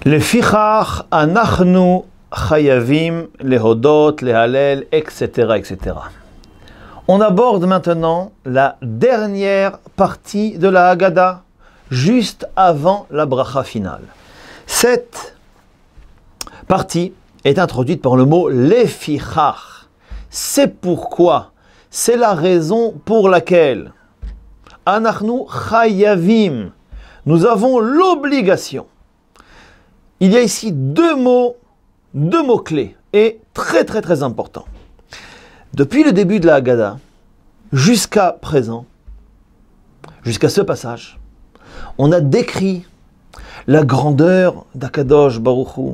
Lefichach anachnu chayavim lehodot lehalel, etc., etc. On aborde maintenant la dernière partie de la Haggadah, juste avant la bracha finale. Cette partie est introduite par le mot lefichach. C'est pourquoi, c'est la raison pour laquelle anachnu chayavim, nous avons l'obligation. Il y a ici deux mots-clés, et très importants. Depuis le début de la Haggadah, jusqu'à présent, jusqu'à ce passage, on a décrit la grandeur d'Akadosh Baruch Hu.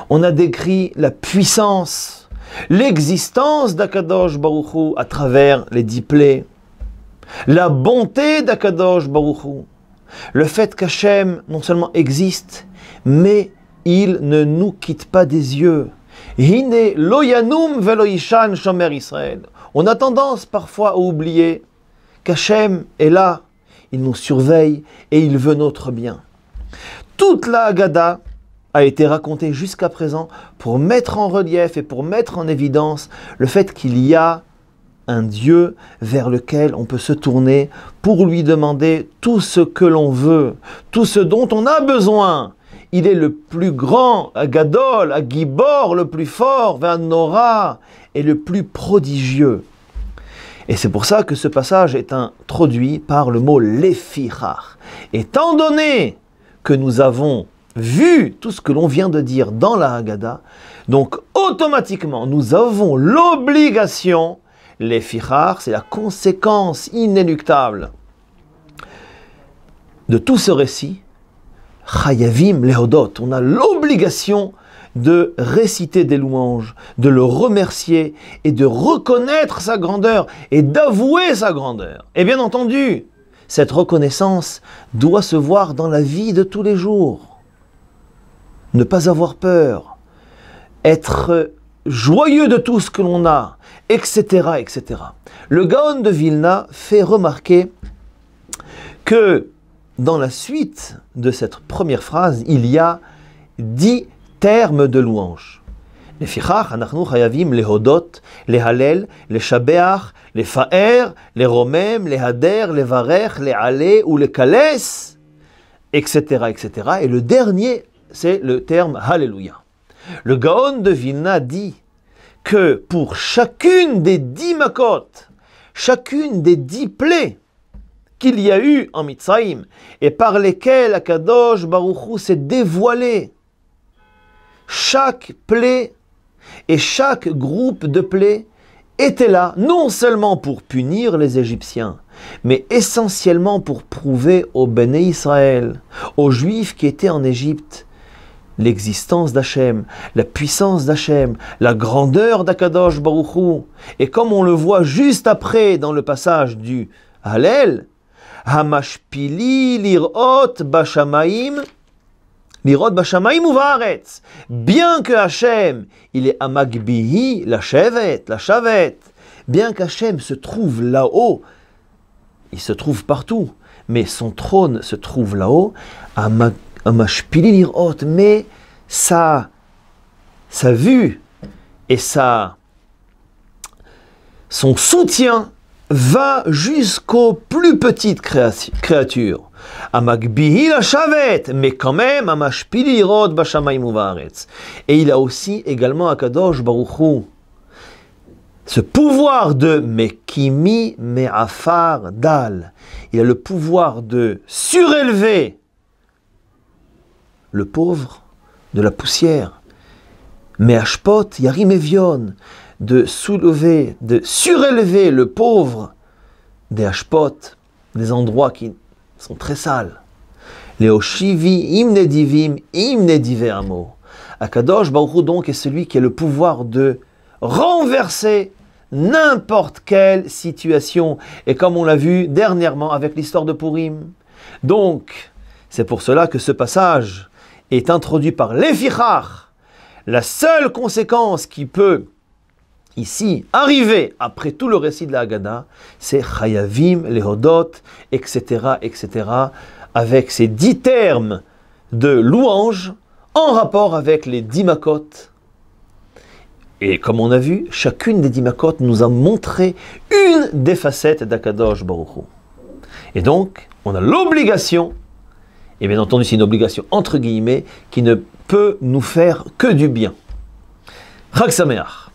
On a décrit la puissance, l'existence d'Akadosh Baruch Hu à travers les 10 plaies, la bonté d'Akadosh Baruch Hu, le fait qu'Hachem non seulement existe, mais il ne nous quitte pas des yeux. Hine lo yanum velo yishan shomer Israël. On a tendance parfois à oublier qu'Hachem est là, il nous surveille et il veut notre bien. Toute la Haggadah a été racontée jusqu'à présent pour mettre en relief et pour mettre en évidence le fait qu'il y a un Dieu vers lequel on peut se tourner pour lui demander tout ce que l'on veut, tout ce dont on a besoin. Il est le plus grand, Gadol, Gibor, le plus fort, Nora, et le plus prodigieux. Et c'est pour ça que ce passage est introduit par le mot lefichach. Étant donné que nous avons vu tout ce que l'on vient de dire dans la Haggadah, donc automatiquement nous avons l'obligation, lefichach, c'est la conséquence inéluctable de tout ce récit, chayavim lehodot, on a l'obligation de réciter des louanges, de le remercier et de reconnaître sa grandeur et d'avouer sa grandeur. Et bien entendu, cette reconnaissance doit se voir dans la vie de tous les jours. Ne pas avoir peur, être joyeux de tout ce que l'on a, etc., etc. Le Gaon de Vilna fait remarquer que dans la suite de cette première phrase, il y a 10 termes de louange. Lefichach, anachnu chayavim lehodot, lehalel, leshabeach, lefaer, leromem, lehader, levarech, leale ou lekales, etc., etc. Et le dernier, c'est le terme Alléluia. Le Gaon de Vilna dit que pour chacune des 10 makot, chacune des 10 plaies qu'il y a eu en Mitzrayim et par lesquelles Akadosh Baruch Hu s'est dévoilé, chaque plaie et chaque groupe de plaies était là non seulement pour punir les Égyptiens, mais essentiellement pour prouver aux Béné Israël, aux Juifs qui étaient en Égypte, l'existence d'Hachem, la puissance d'Hachem, la grandeur d'Akadosh Baruch Hu. Et comme on le voit juste après dans le passage du Hallel, Hamashpili lirot bashamaim, lirot bashamaim uvaretz. Bien que Hachem, il est amagbihi, la shavet, bien qu'Hachem se trouve là-haut, il se trouve partout, mais son trône se trouve là-haut, Hamashpili lirot, mais sa vue et son soutien va jusqu'aux plus petites créatures. Amagbihi la shavet, mais quand même, amashpili lirot bashamayim uvaretz. Et il a aussi également Akadosh Baruch Hu ce pouvoir de mekimi me'afar dal. Il a le pouvoir de surélever le pauvre de la poussière. Me'ashpot yarim evion, de soulever, de surélever le pauvre des hashpot, des endroits qui sont très sales. Leoshivi im nedivim im nedive amo. Akadosh Baruch Hu donc est celui qui a le pouvoir de renverser n'importe quelle situation. Et comme on l'a vu dernièrement avec l'histoire de Purim. Donc, c'est pour cela que ce passage est introduit par lefichach. La seule conséquence qui peut ici arriver après tout le récit de la Haggadah, c'est chayavim, lehodot, etc., etc., avec ces 10 termes de louange en rapport avec les 10 makot. Et comme on a vu, chacune des 10 makot nous a montré une des facettes d'Akadosh Baruch Hu. Et donc, on a l'obligation, et bien entendu c'est une obligation entre guillemets, qui ne peut nous faire que du bien. Chag Sameach.